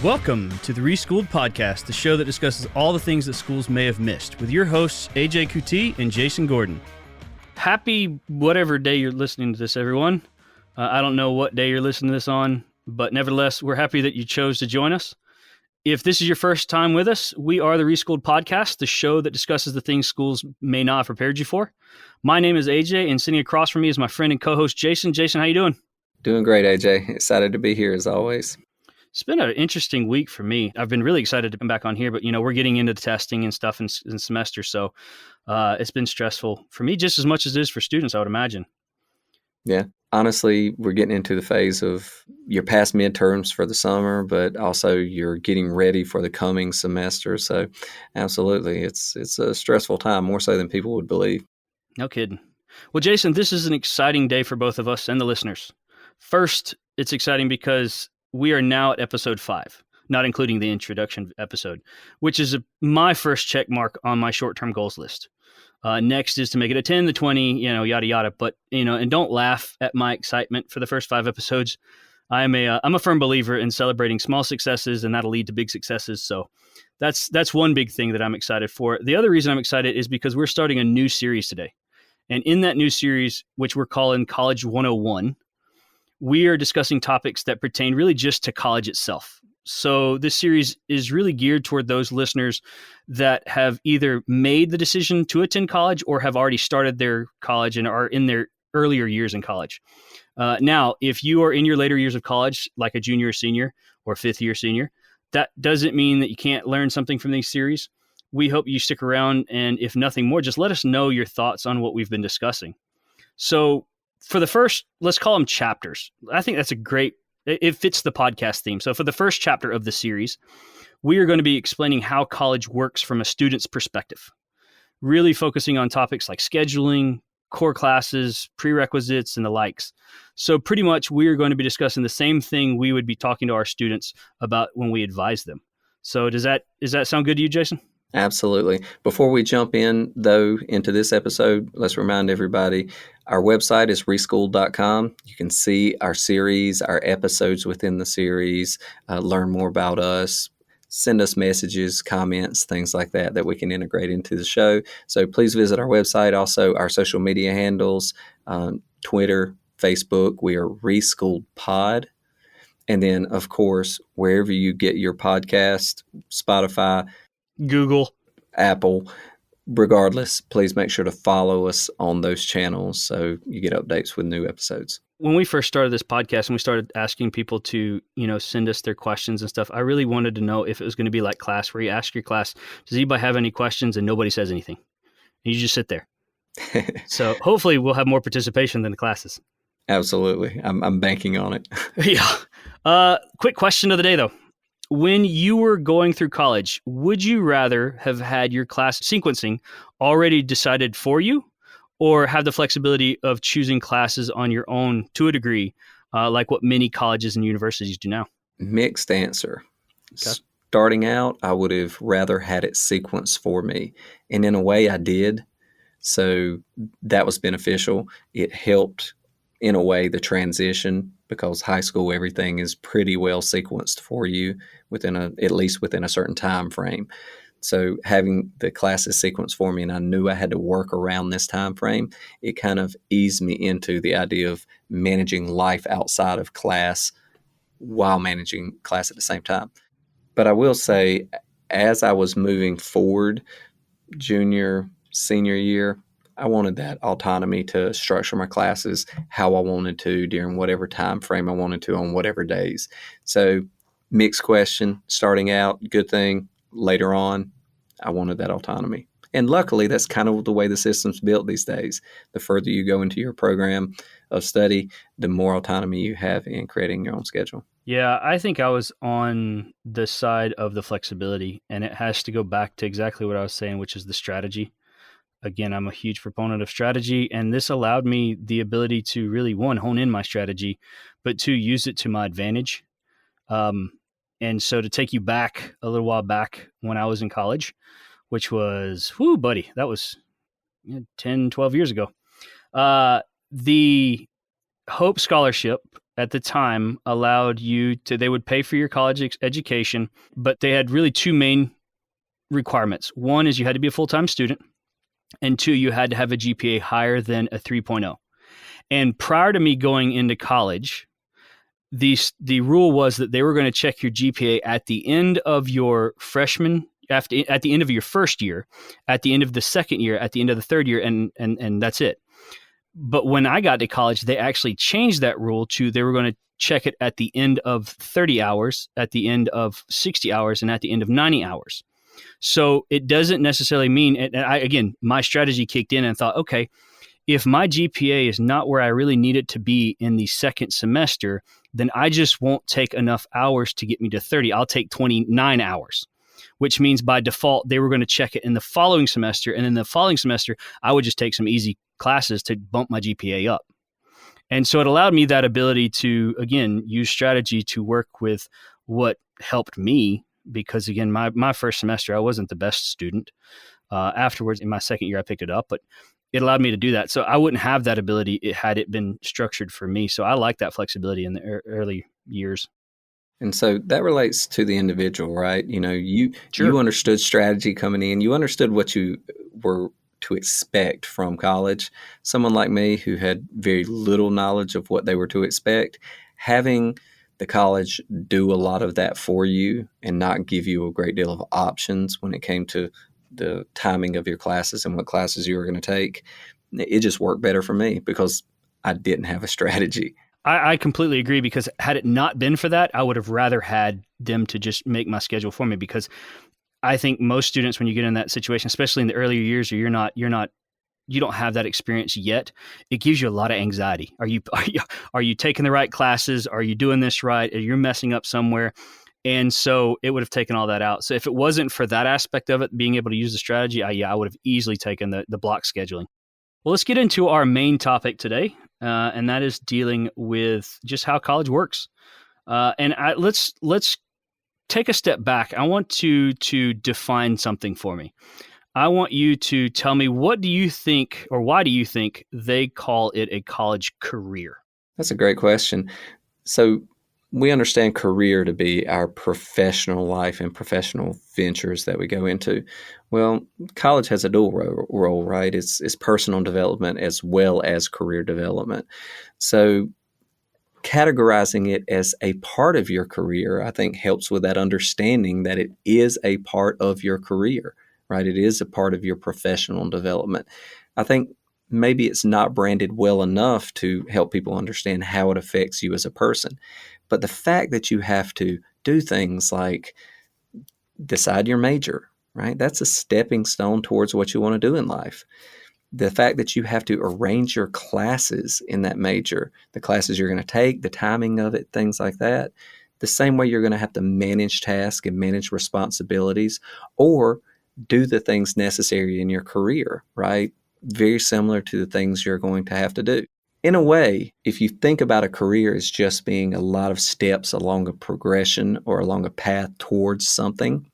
Welcome to the Reschool'd podcast, the show that discusses all the things that schools may have missed, with your hosts AJ Kuti and Jason Gordon. Happy whatever day you're listening to this, everyone. I don't know what day you're listening to this on, but nevertheless, we're happy that you chose to join us. If this is your first time with us, we are the Reschool'd podcast, the show that discusses the things schools may not have prepared you for. My name is AJ, and sitting across from me is my friend and co-host Jason. Jason, how you doing? Doing great, AJ. Excited to be here as always. It's been an interesting week for me. I've been really excited to come back on here, but we're getting into the testing and stuff in semester, so it's been stressful for me just as much as it is for students, I would imagine. Yeah, honestly, we're getting into the phase of your past midterms for the summer, but also you're getting ready for the coming semester. So absolutely, it's a stressful time, more so than people would believe. No kidding. Well, Jason, this is an exciting day for both of us and the listeners. First, it's exciting because we are now at episode 5, not including the introduction episode, which is my first check mark on my short-term goals list. Next is to make it a 10, the 20, yada, yada. But, and don't laugh at my excitement for the first 5 episodes. I'm a firm believer in celebrating small successes, and that'll lead to big successes. So that's one big thing that I'm excited for. The other reason I'm excited is because we're starting a new series today. And in that new series, which we're calling College 101, we are discussing topics that pertain really just to college itself. So this series is really geared toward those listeners that have either made the decision to attend college or have already started their college and are in their earlier years in college. Now, if you are in your later years of college, like a junior or senior or fifth year senior, that doesn't mean that you can't learn something from these series. We hope you stick around, and if nothing more, just let us know your thoughts on what we've been discussing. So for the first, let's call them chapters. I think that's it fits the podcast theme. So for the first chapter of the series, we are going to be explaining how college works from a student's perspective, really focusing on topics like scheduling, core classes, prerequisites, and the likes. So pretty much we are going to be discussing the same thing we would be talking to our students about when we advise them. So does that sound good to you, Jason? Absolutely. Before we jump in, though, into this episode, let's remind everybody, our website is reschool'd.com. You can see our series, our episodes within the series, learn more about us, send us messages, comments, things like that we can integrate into the show. So please visit our website. Also, our social media handles, Twitter, Facebook, we are Reschool'd Pod. And then, of course, wherever you get your podcast, Spotify, Google, Apple, regardless, please make sure to follow us on those channels so you get updates with new episodes. When we first started this podcast and we started asking people to, send us their questions and stuff, I really wanted to know if it was going to be like class, where you ask your class, does anybody have any questions, and nobody says anything. And you just sit there. So hopefully we'll have more participation than the classes. Absolutely. I'm banking on it. Yeah. Quick question of the day, though. When you were going through college, would you rather have had your class sequencing already decided for you, or have the flexibility of choosing classes on your own to a degree, like what many colleges and universities do now? Mixed answer. Okay. Starting out, I would have rather had it sequenced for me. And in a way, I did. So that was beneficial. It helped, in a way, the transition, because high school, everything is pretty well sequenced for you at least within a certain time frame. So having the classes sequenced for me, and I knew I had to work around this time frame, it kind of eased me into the idea of managing life outside of class while managing class at the same time. But I will say, as I was moving forward, junior, senior year, I wanted that autonomy to structure my classes how I wanted to during whatever time frame I wanted to on whatever days. So mixed question, starting out, good thing. Later on, I wanted that autonomy. And luckily, that's kind of the way the system's built these days. The further you go into your program of study, the more autonomy you have in creating your own schedule. Yeah, I think I was on the side of the flexibility, and it has to go back to exactly what I was saying, which is the strategy. Again, I'm a huge proponent of strategy, and this allowed me the ability to really, one, hone in my strategy, but two, use it to my advantage. And so to take you back a little while back when I was in college, which was, buddy, that was 10, 12 years ago. The Hope Scholarship at the time allowed you to, they would pay for your college education, but they had really two main requirements. One is you had to be a full-time student, and two, you had to have a GPA higher than a 3.0. And prior to me going into college, the rule was that they were going to check your GPA at the end of your freshman, at the end of your first year, at the end of the second year, at the end of the third year, and that's it. But when I got to college, they actually changed that rule to they were going to check it at the end of 30 hours, at the end of 60 hours, and at the end of 90 hours. So it doesn't necessarily mean, and again, my strategy kicked in and thought, okay, if my GPA is not where I really need it to be in the second semester, then I just won't take enough hours to get me to 30. I'll take 29 hours, which means by default, they were going to check it in the following semester. And in the following semester, I would just take some easy classes to bump my GPA up. And so it allowed me that ability to, again, use strategy to work with what helped me. Because again, my first semester, I wasn't the best student. Afterwards, in my second year, I picked it up, but it allowed me to do that. So I wouldn't have that ability had it been structured for me. So I like that flexibility in the early years. And so that relates to the individual, right? You Sure. understood strategy coming in. You understood what you were to expect from college. Someone like me who had very little knowledge of what they were to expect, having the college do a lot of that for you and not give you a great deal of options when it came to the timing of your classes and what classes you were going to take, it just worked better for me because I didn't have a strategy. I completely agree, because had it not been for that, I would have rather had them to just make my schedule for me, because I think most students, when you get in that situation, especially in the earlier years, or you don't have that experience yet, it gives you a lot of anxiety. Are you taking the right classes? Are you doing this right? Are you messing up somewhere? And so it would have taken all that out. So if it wasn't for that aspect of it, being able to use the strategy, I would have easily taken the block scheduling. Well, let's get into our main topic today, and that is dealing with just how college works. Let's take a step back. I want to define something for me. I want you to tell me, what do you think, or why do you think they call it a college career? That's a great question. So we understand career to be our professional life and professional ventures that we go into. Well, college has a dual role, right? It's personal development as well as career development. So categorizing it as a part of your career, I think, helps with that understanding that it is a part of your career, right? It is a part of your professional development. I think maybe it's not branded well enough to help people understand how it affects you as a person. But the fact that you have to do things like decide your major, right? That's a stepping stone towards what you want to do in life. The fact that you have to arrange your classes in that major, the classes you're going to take, the timing of it, things like that, the same way you're going to have to manage tasks and manage responsibilities or do the things necessary in your career, right? Very similar to the things you're going to have to do. In a way, if you think about a career as just being a lot of steps along a progression or along a path towards something,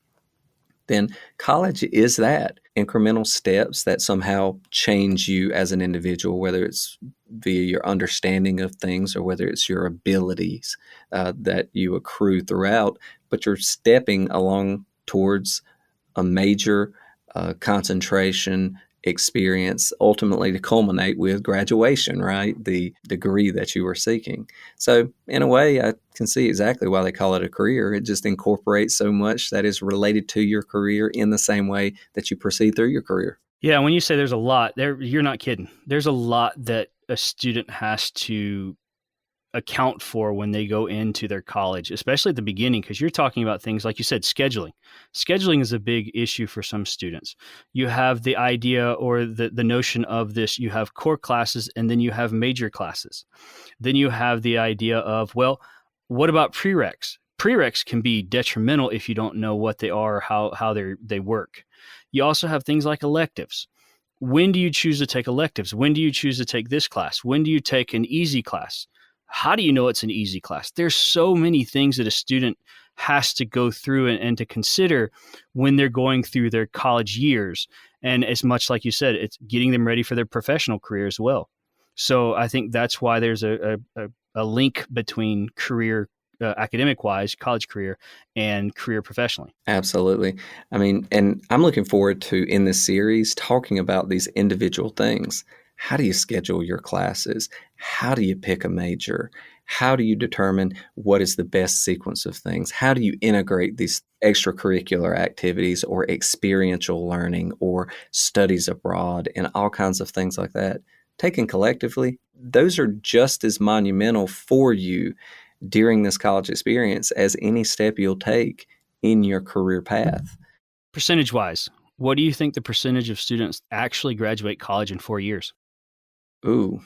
then college is that. Incremental steps that somehow change you as an individual, whether it's via your understanding of things or whether it's your abilities that you accrue throughout, but you're stepping along towards a major concentration experience, ultimately to culminate with graduation, right? The degree that you were seeking. So in a way, I can see exactly why they call it a career. It just incorporates so much that is related to your career in the same way that you proceed through your career. Yeah, when you say there's a lot, you're not kidding. There's a lot that a student has to account for when they go into their college, especially at the beginning, because you're talking about things like you said, scheduling. Scheduling is a big issue for some students. You have the idea or the notion of this, you have core classes and then you have major classes. Then you have the idea of, well, what about prereqs? Prereqs can be detrimental if you don't know what they are or how they work. You also have things like electives. When do you choose to take electives? When do you choose to take this class? When do you take an easy class? How do you know it's an easy class? There's so many things that a student has to go through and to consider when they're going through their college years. And as much like you said, it's getting them ready for their professional career as well. So I think that's why there's a a link between career, academic wise, college career, and career professionally. Absolutely. I mean, and I'm looking forward to, in this series, talking about these individual things. How do you schedule your classes? How do you pick a major? How do you determine what is the best sequence of things? How do you integrate these extracurricular activities or experiential learning or studies abroad and all kinds of things like that? Taken collectively, those are just as monumental for you during this college experience as any step you'll take in your career path. Percentage wise, what do you think the percentage of students actually graduate college in 4 years? Ooh,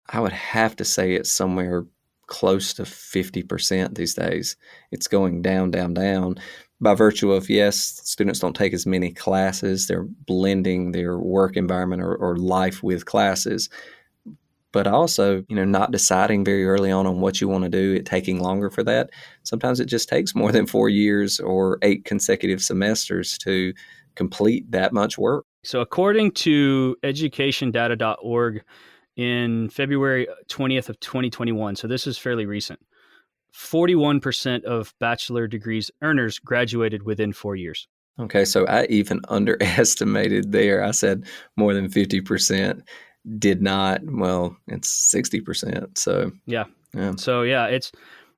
I would have to say it's somewhere close to 50% these days. It's going down, down, down by virtue of, yes, students don't take as many classes. They're blending their work environment or life with classes. But also, not deciding very early on what you want to do, it taking longer for that. Sometimes it just takes more than 4 years or 8 consecutive semesters to complete that much work. So according to educationdata.org, in February 20th of 2021, so this is fairly recent, 41% of bachelor degrees earners graduated within 4 years. Okay, so I even underestimated there. I said more than 50% did not. Well, it's 60%. So Yeah. yeah. So yeah, it's,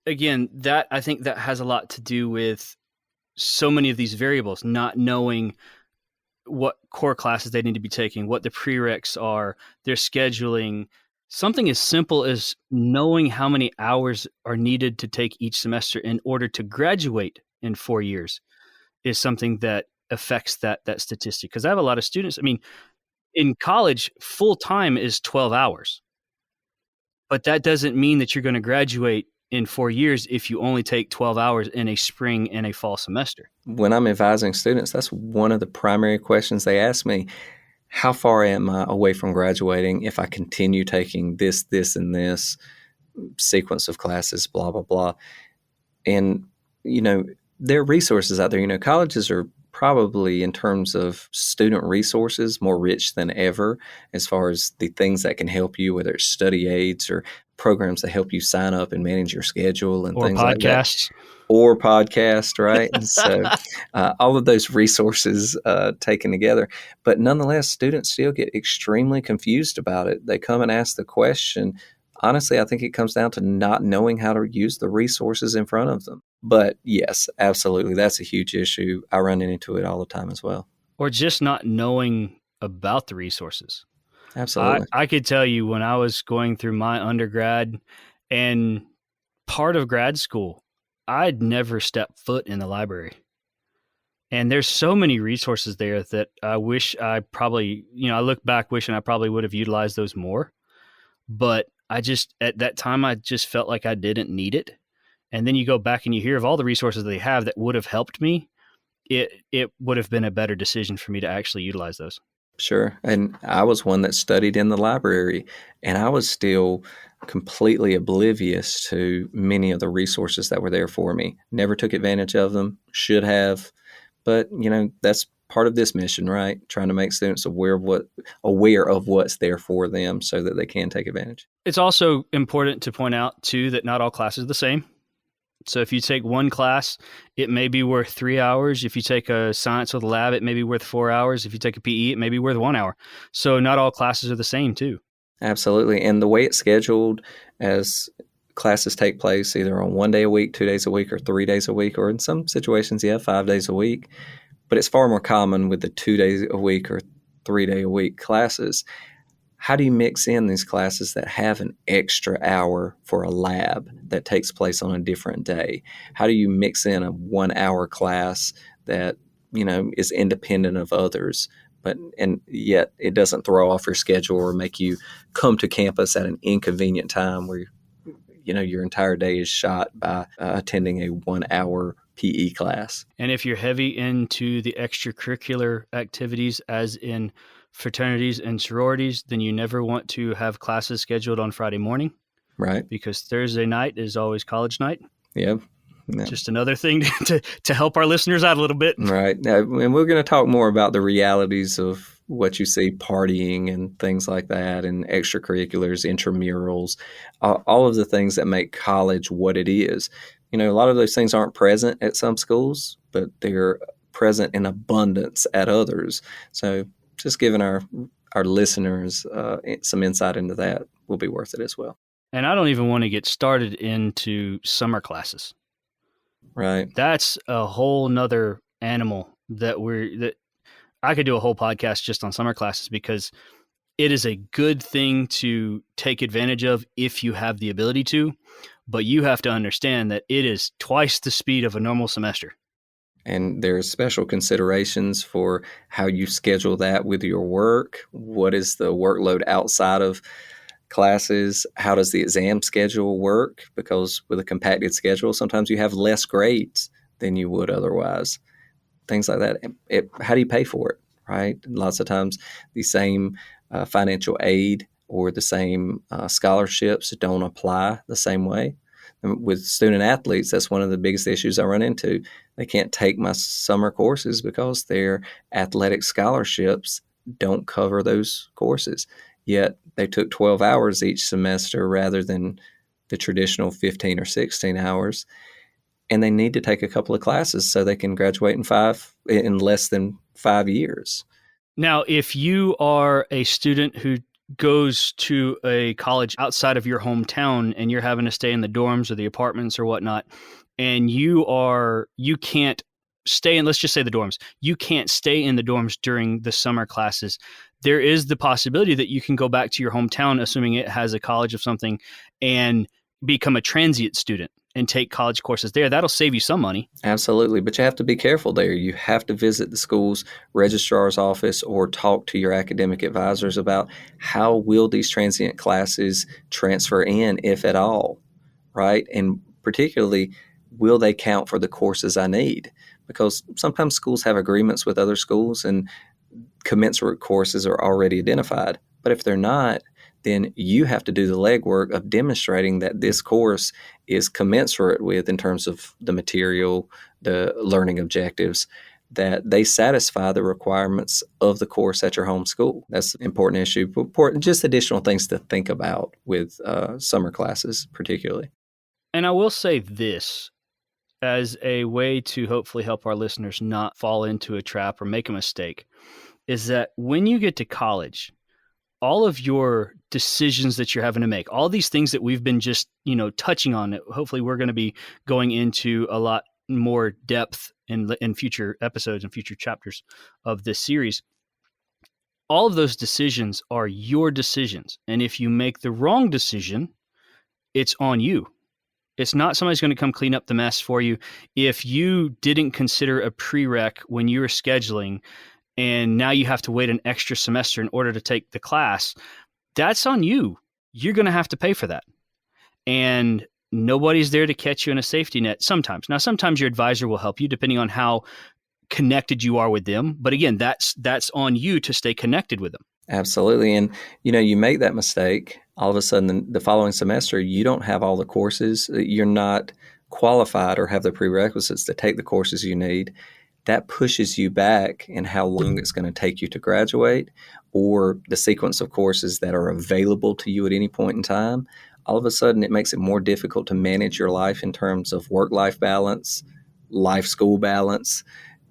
again, that I think that has a lot to do with so many of these variables, not knowing what core classes they need to be taking, what the prereqs are, their scheduling. Something as simple as knowing how many hours are needed to take each semester in order to graduate in 4 years is something that affects that statistic. Because I have a lot of students. I mean, in college, full time is 12 hours, but that doesn't mean that you're going to graduate in 4 years if you only take 12 hours in a spring and a fall semester. When I'm advising students, that's one of the primary questions they ask me. How far am I away from graduating if I continue taking this, and this sequence of classes, blah, blah, blah. And, there are resources out there. Colleges are probably, in terms of student resources, more rich than ever as far as the things that can help you, whether it's study aids or programs that help you sign up and manage your schedule and Or things like that. podcasts. Or podcast, right? And so all of those resources taken together. But nonetheless, students still get extremely confused about it. They come and ask the question. Honestly, I think it comes down to not knowing how to use the resources in front of them. But yes, absolutely. That's a huge issue. I run into it all the time as well. Or just not knowing about the resources. Absolutely. I could tell you when I was going through my undergrad and part of grad school, I'd never stepped foot in the library. And there's so many resources there that I wish I probably, I look back wishing I probably would have utilized those more. But at that time, I just felt like I didn't need it. And then you go back and you hear of all the resources they have that would have helped me. It would have been a better decision for me to actually utilize those. Sure. And I was one that studied in the library, and I was still completely oblivious to many of the resources that were there for me. Never took advantage of them, should have. But, that's part of this mission, right? Trying to make students aware of what's there for them so that they can take advantage. It's also important to point out, too, that not all classes are the same. So if you take one class, it may be worth 3 hours. If you take a science with a lab, it may be worth 4 hours. If you take a PE, it may be worth 1 hour. So not all classes are the same, too. Absolutely. And the way it's scheduled, as classes take place either on 1 day a week, 2 days a week, or 3 days a week, or in some situations, 5 days a week. But it's far more common with the 2 days a week or 3 day a week classes. How do you mix in these classes that have an extra hour for a lab that takes place on a different day? How do you mix in a 1 hour class that, is independent of others, and yet it doesn't throw off your schedule or make you come to campus at an inconvenient time where, your entire day is shot by attending a 1 hour PE class? And if you're heavy into the extracurricular activities, as in fraternities and sororities, then you never want to have classes scheduled on Friday morning. Right. Because Thursday night is always college night. Yep. Yeah. Just another thing to help our listeners out a little bit. Right. And we're going to talk more about the realities of what you see, partying and things like that, and extracurriculars, intramurals, all of the things that make college what it is. A lot of those things aren't present at some schools, but they're present in abundance at others. So just giving our listeners some insight into that will be worth it as well. And I don't even want to get started into summer classes. Right. That's a whole nother animal that I could do a whole podcast just on summer classes, because it is a good thing to take advantage of if you have the ability to, but you have to understand that it is twice the speed of a normal semester. And there are special considerations for how you schedule that with your work. What is the workload outside of classes? How does the exam schedule work? Because with a compacted schedule, sometimes you have less grades than you would otherwise. Things like that. How do you pay for it, right? Lots of times the same financial aid or the same scholarships don't apply the same way. And with student athletes, that's one of the biggest issues I run into. They can't take my summer courses because their athletic scholarships don't cover those courses. Yet they took 12 hours each semester rather than the traditional 15 or 16 hours. And they need to take a couple of classes so they can graduate in less than 5 years. Now, if you are a student who goes to a college outside of your hometown and you're having to stay in the dorms or the apartments or whatnot, and you can't stay in, let's just say the dorms, you can't stay in the dorms during the summer classes, there is the possibility that you can go back to your hometown, assuming it has a college of something, and become a transient student and take college courses there. That'll save you some money. Absolutely. But you have to be careful there. You have to visit the school's registrar's office or talk to your academic advisors about how will these transient classes transfer in, if at all, right? And particularly, will they count for the courses I need? Because sometimes schools have agreements with other schools and commensurate courses are already identified. But if they're not, then you have to do the legwork of demonstrating that this course is commensurate with, in terms of the material, the learning objectives, that they satisfy the requirements of the course at your home school. That's an important issue. Just additional things to think about with summer classes, particularly. And I will say this as a way to hopefully help our listeners not fall into a trap or make a mistake, is that when you get to college, all of your decisions that you're having to make, all these things that we've been just, touching on, hopefully we're going to be going into a lot more depth in future episodes and future chapters of this series. All of those decisions are your decisions. And if you make the wrong decision, it's on you. It's not somebody's going to come clean up the mess for you. If you didn't consider a prereq when you were scheduling, and now you have to wait an extra semester in order to take the class, that's on you. You're going to have to pay for that. And nobody's there to catch you in a safety net sometimes. Now, sometimes your advisor will help you depending on how connected you are with them. But again, that's on you to stay connected with them. Absolutely. And, you make that mistake. All of a sudden, the following semester, you don't have all the courses. You're not qualified or have the prerequisites to take the courses you need. That pushes you back in how long it's going to take you to graduate, or the sequence of courses that are available to you at any point in time. All of a sudden, it makes it more difficult to manage your life in terms of work-life balance, life-school balance.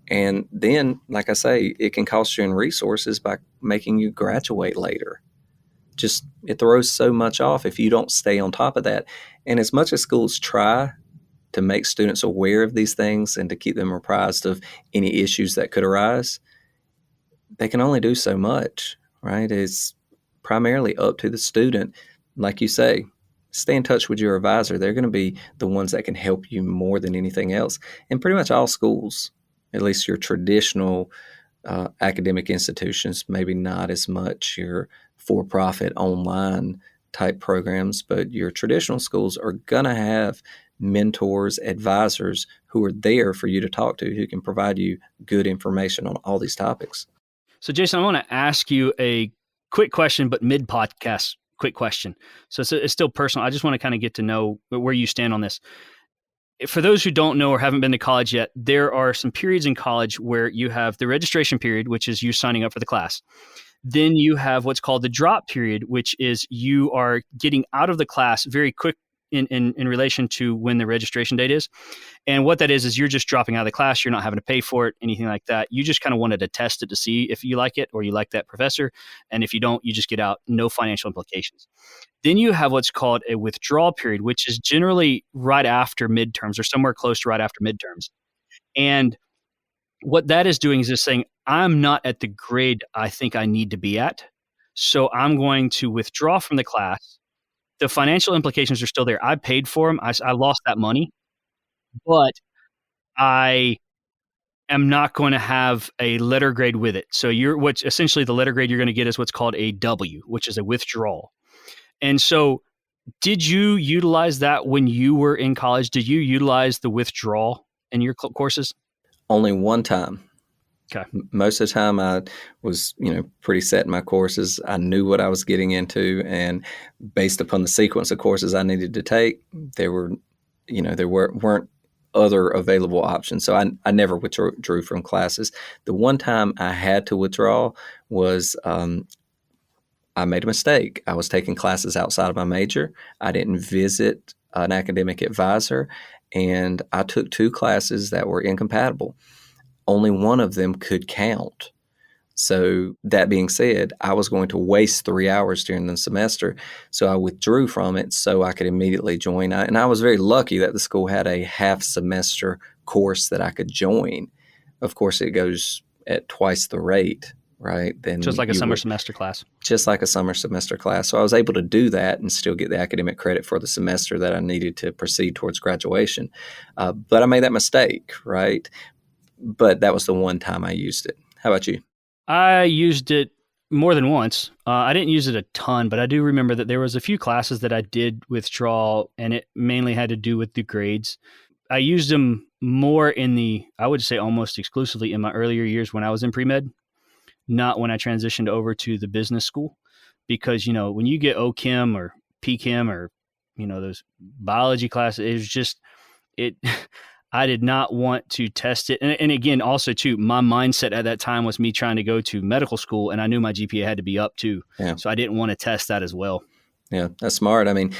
And then, like I say, it can cost you in resources by making you graduate later. Just, it throws so much off if you don't stay on top of that. And as much as schools try to make students aware of these things and to keep them apprised of any issues that could arise, they can only do so much, right? It's primarily up to the student. Like you say, stay in touch with your advisor. They're going to be the ones that can help you more than anything else. And pretty much all schools, at least your traditional academic institutions, maybe not as much your for-profit online type programs, but your traditional schools are going to have mentors, advisors who are there for you to talk to, who can provide you good information on all these topics. So, Jason, I want to ask you a quick question, but mid-podcast, quick question. So it's still personal. I just want to kind of get to know where you stand on this. for those who don't know or haven't been to college yet, there are some periods in college where you have the registration period, which is you signing up for the class. Then you have what's called the drop period, which is you are getting out of the class very quick in relation to when the registration date is. And what that is you're just dropping out of the class. You're not having to pay for it, anything like that. You just kind of wanted to test it to see if you like it or you like that professor. And if you don't, you just get out, no financial implications. Then you have what's called a withdrawal period, which is generally right after midterms or somewhere close to right after midterms. And what that is doing is just saying, I'm not at the grade I think I need to be at. So I'm going to withdraw from the class. The financial implications are still there. I paid for them. I lost that money, but I am not going to have a letter grade with it. So what essentially the letter grade you're going to get is what's called a W, which is a withdrawal. And so did you utilize that when you were in college? Did you utilize the withdrawal in your courses? Only one time. Okay. Most of the time I was, pretty set in my courses. I knew what I was getting into, and based upon the sequence of courses I needed to take, there weren't other available options. So I never withdrew from classes. The one time I had to withdraw was I made a mistake. I was taking classes outside of my major. I didn't visit an academic advisor, and I took 2 classes that were incompatible. Only one of them could count. So that being said, I was going to waste 3 hours during the semester. So I withdrew from it so I could immediately join. And I was very lucky that the school had a half semester course that I could join. Of course, it goes at twice the rate, right? Then just like a summer semester class. Just like a summer semester class. So I was able to do that and still get the academic credit for the semester that I needed to proceed towards graduation. But I made that mistake, right? But that was the one time I used it. How about you? I used it more than once. I didn't use it a ton, but I do remember that there was a few classes that I did withdraw, and it mainly had to do with the grades. I used them more I would say almost exclusively in my earlier years when I was in pre-med, not when I transitioned over to the business school. Because, when you get OChem or PChem or, those biology classes, it was just, I did not want to test it. And again, also too, my mindset at that time was me trying to go to medical school, and I knew my GPA had to be up too. Yeah. So I didn't want to test that as well. Yeah, that's smart. I mean,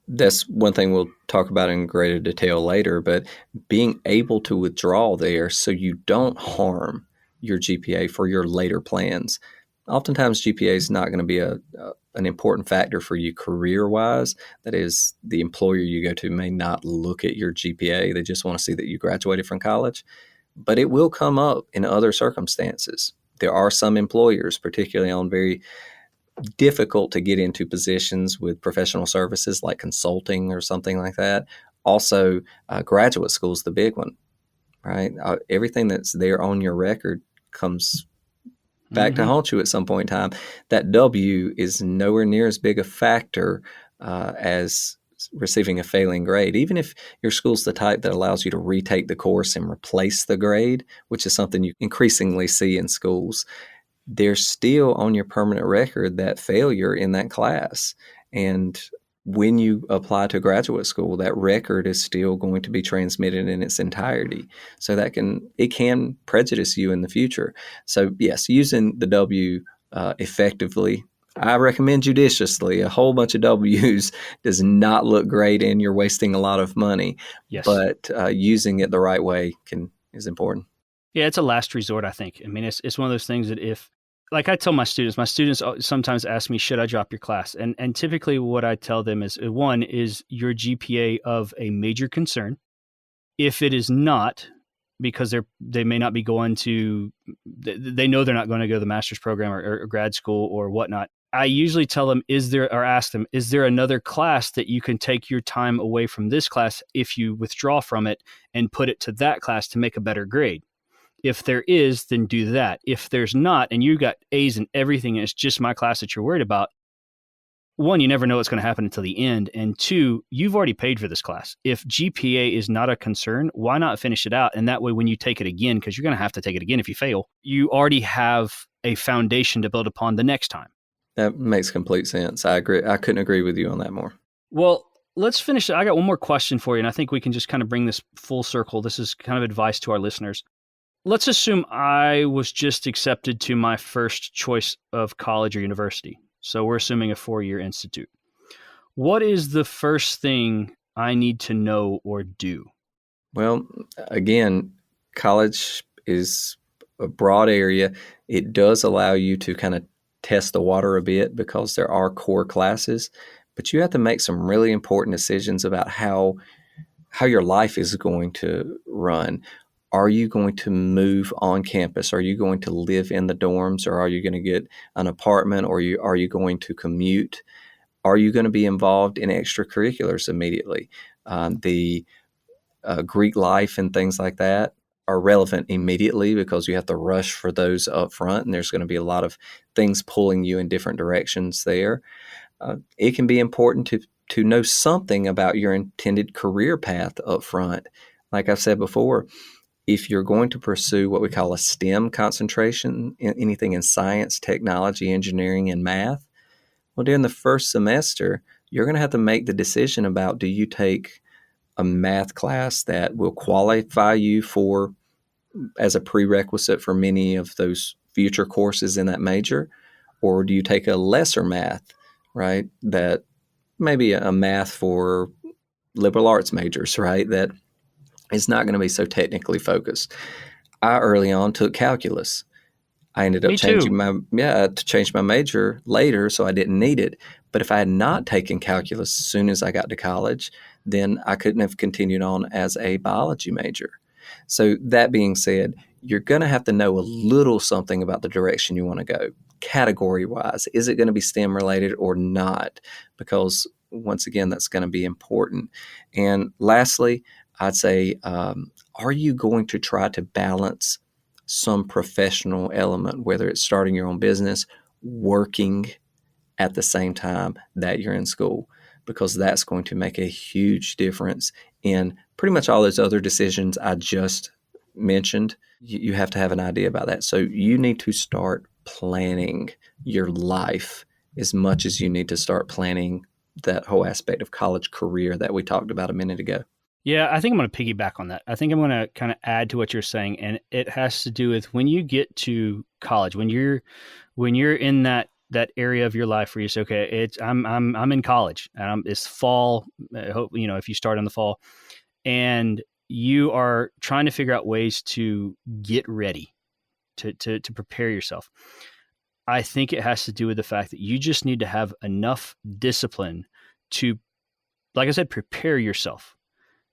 that's one thing we'll talk about in greater detail later, but being able to withdraw there so you don't harm your GPA for your later plans. Oftentimes, GPA is not going to be an important factor for you career-wise. That is, the employer you go to may not look at your GPA. They just want to see that you graduated from college. But it will come up in other circumstances. There are some employers, particularly on very difficult to get into positions with professional services like consulting or something like that. Also, graduate school is the big one, right? Everything that's there on your record comes back to haunt you at some point in time. That W is nowhere near as big a factor as receiving a failing grade. Even if your school's the type that allows you to retake the course and replace the grade, which is something you increasingly see in schools, there's still on your permanent record that failure in that class. And when you apply to graduate school, that record is still going to be transmitted in its entirety. So it can prejudice you in the future. So yes, using the W effectively, I recommend judiciously. A whole bunch of W's does not look great, and you're wasting a lot of money. Yes. But using it the right way is important. Yeah, it's a last resort, I think. I mean, it's one of those things that like I tell my students sometimes ask me, should I drop your class? And typically what I tell them is, one, is your GPA of a major concern? If it is not, because they may not be going to, they know they're not going to go to the master's program or grad school or whatnot, I usually tell them, ask them, is there another class that you can take your time away from this class if you withdraw from it and put it to that class to make a better grade? If there is, then do that. If there's not, and you got A's in everything, and it's just my class that you're worried about, one, you never know what's going to happen until the end. And two, you've already paid for this class. If GPA is not a concern, why not finish it out? And that way, when you take it again, because you're going to have to take it again if you fail, you already have a foundation to build upon the next time. That makes complete sense. I agree. I couldn't agree with you on that more. Well, let's finish. I got one more question for you, and I think we can just kind of bring this full circle. This is kind of advice to our listeners. Let's assume I was just accepted to my first choice of college or university. So we're assuming a 4-year institute. What is the first thing I need to know or do? Well, again, college is a broad area. It does allow you to kind of test the water a bit because there are core classes, but you have to make some really important decisions about how your life is going to run. Are you going to move on campus? Are you going to live in the dorms, or are you going to get an apartment, or are you going to commute? Are you going to be involved in extracurriculars immediately? The Greek life and things like that are relevant immediately because you have to rush for those up front, and there's going to be a lot of things pulling you in different directions there. It can be important to know something about your intended career path up front. Like I've said before, if you're going to pursue what we call a STEM concentration, anything in science, technology, engineering, and math, well, during the first semester, you're going to have to make the decision about, do you take a math class that will qualify you for as a prerequisite for many of those future courses in that major, or do you take a lesser math, right? That maybe a math for liberal arts majors, right? That is not going to be so technically focused. I early on took calculus. I ended up Me too. to change my major later, so I didn't need it. But if I had not taken calculus as soon as I got to college, then I couldn't have continued on as a biology major. So that being said, you're going to have to know a little something about the direction you want to go, category wise. Is it going to be STEM related or not? Because once again, that's going to be important. And lastly, I'd say, are you going to try to balance some professional element, whether it's starting your own business, working at the same time that you're in school? Because that's going to make a huge difference in pretty much all those other decisions I just mentioned. You have to have an idea about that. So you need to start planning your life as much as you need to start planning that whole aspect of college career that we talked about a minute ago. Yeah, I think I'm going to piggyback on that. I think I'm going to kind of add to what you're saying, and it has to do with when you get to college, when you're in that area of your life where you say, okay, I'm in college, and it's fall. I hope if you start in the fall, and you are trying to figure out ways to get ready to prepare yourself. I think it has to do with the fact that you just need to have enough discipline to, like I said, prepare yourself.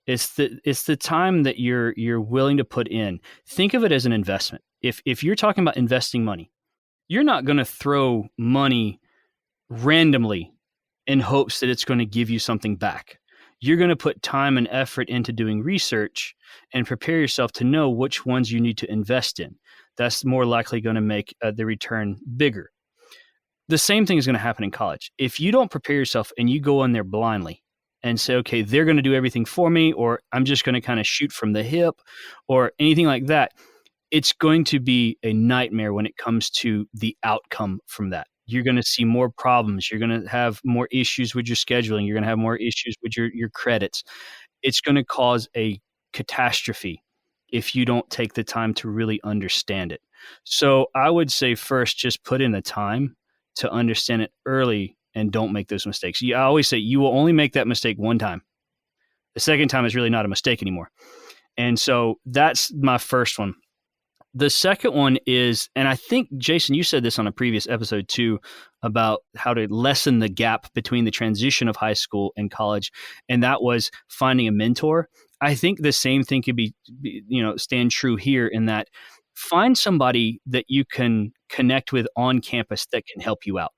It's the time that you're willing to put in. Think of it as an investment. If you're talking about investing money, you're not going to throw money randomly in hopes that it's going to give you something back. You're going to put time and effort into doing research and prepare yourself to know which ones you need to invest in. That's more likely going to make the return bigger. The same thing is going to happen in college. If you don't prepare yourself and you go in there blindly and say, okay, they're going to do everything for me, or I'm just going to kind of shoot from the hip or anything like that, it's going to be a nightmare when it comes to the outcome from that. You're going to see more problems. You're going to have more issues with your scheduling. You're going to have more issues with your credits. It's going to cause a catastrophe if you don't take the time to really understand it. So I would say first, just put in the time to understand it early and don't make those mistakes. I always say you will only make that mistake one time. The second time is really not a mistake anymore. And so that's my first one. The second one is, and I think, Jason, you said this on a previous episode too, about how to lessen the gap between the transition of high school and college. And that was finding a mentor. I think the same thing could stand true here in that find somebody that you can connect with on campus that can help you out.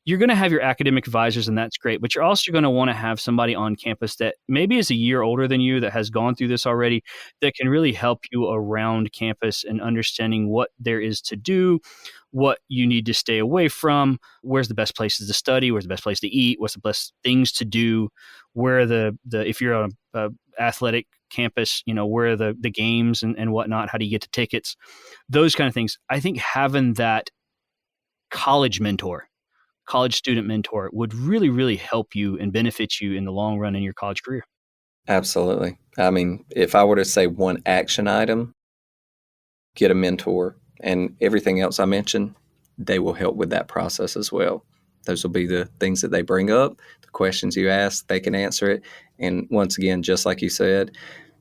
You're going to have your academic advisors, and that's great, but you're also going to want to have somebody on campus that maybe is a year older than you, that has gone through this already, that can really help you around campus and understanding what there is to do, what you need to stay away from, where's the best places to study, where's the best place to eat, what's the best things to do, where if you're on a athletic campus, where are the games and whatnot, how do you get to tickets, those kind of things. I think having that college mentor college student mentor would really, really help you and benefit you in the long run in your college career. Absolutely. I mean, if I were to say one action item, get a mentor, and everything else I mentioned, they will help with that process as well. Those will be the things that they bring up, the questions you ask, they can answer it. And once again, just like you said,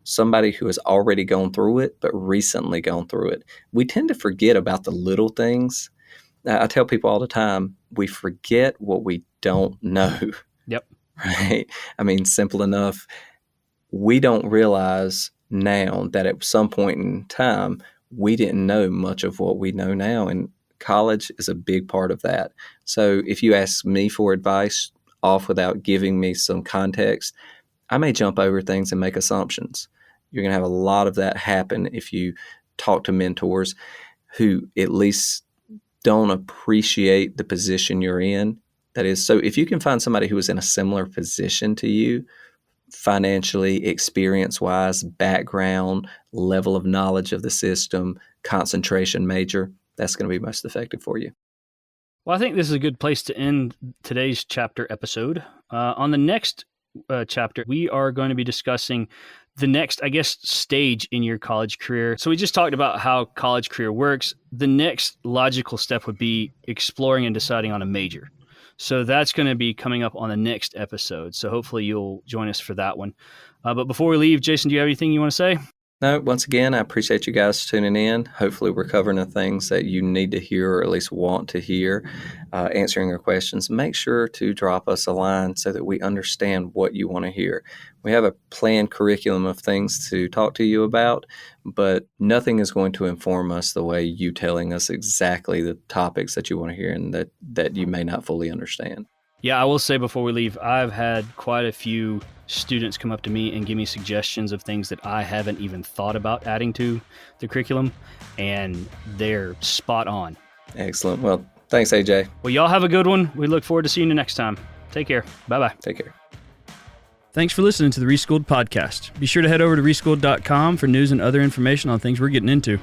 somebody who has already gone through it, but recently gone through it. We tend to forget about the little things. I tell people all the time, we forget what we don't know. Yep. Right? I mean, simple enough. We don't realize now that at some point in time, we didn't know much of what we know now. And college is a big part of that. So if you ask me for advice off without giving me some context, I may jump over things and make assumptions. You're going to have a lot of that happen if you talk to mentors who at least don't appreciate the position you're in. That is, so if you can find somebody who is in a similar position to you, financially, experience-wise, background, level of knowledge of the system, concentration major, that's going to be most effective for you. Well, I think this is a good place to end today's chapter episode. On the next chapter, we are going to be discussing the next, I guess, stage in your college career. So we just talked about how college career works. The next logical step would be exploring and deciding on a major. So that's going to be coming up on the next episode. So hopefully you'll join us for that one. But before we leave, Jason, do you have anything you want to say? No, once again, I appreciate you guys tuning in. Hopefully we're covering the things that you need to hear or at least want to hear, answering your questions. Make sure to drop us a line so that we understand what you want to hear. We have a planned curriculum of things to talk to you about, but nothing is going to inform us the way you telling us exactly the topics that you want to hear and that you may not fully understand. Yeah, I will say before we leave, I've had quite a few students come up to me and give me suggestions of things that I haven't even thought about adding to the curriculum, and they're spot on. Excellent. Well, thanks, AJ. Well, y'all have a good one. We look forward to seeing you next time. Take care. Bye-bye. Take care. Thanks for listening to the Reschool'd podcast. Be sure to head over to reschool'd.com for news and other information on things we're getting into.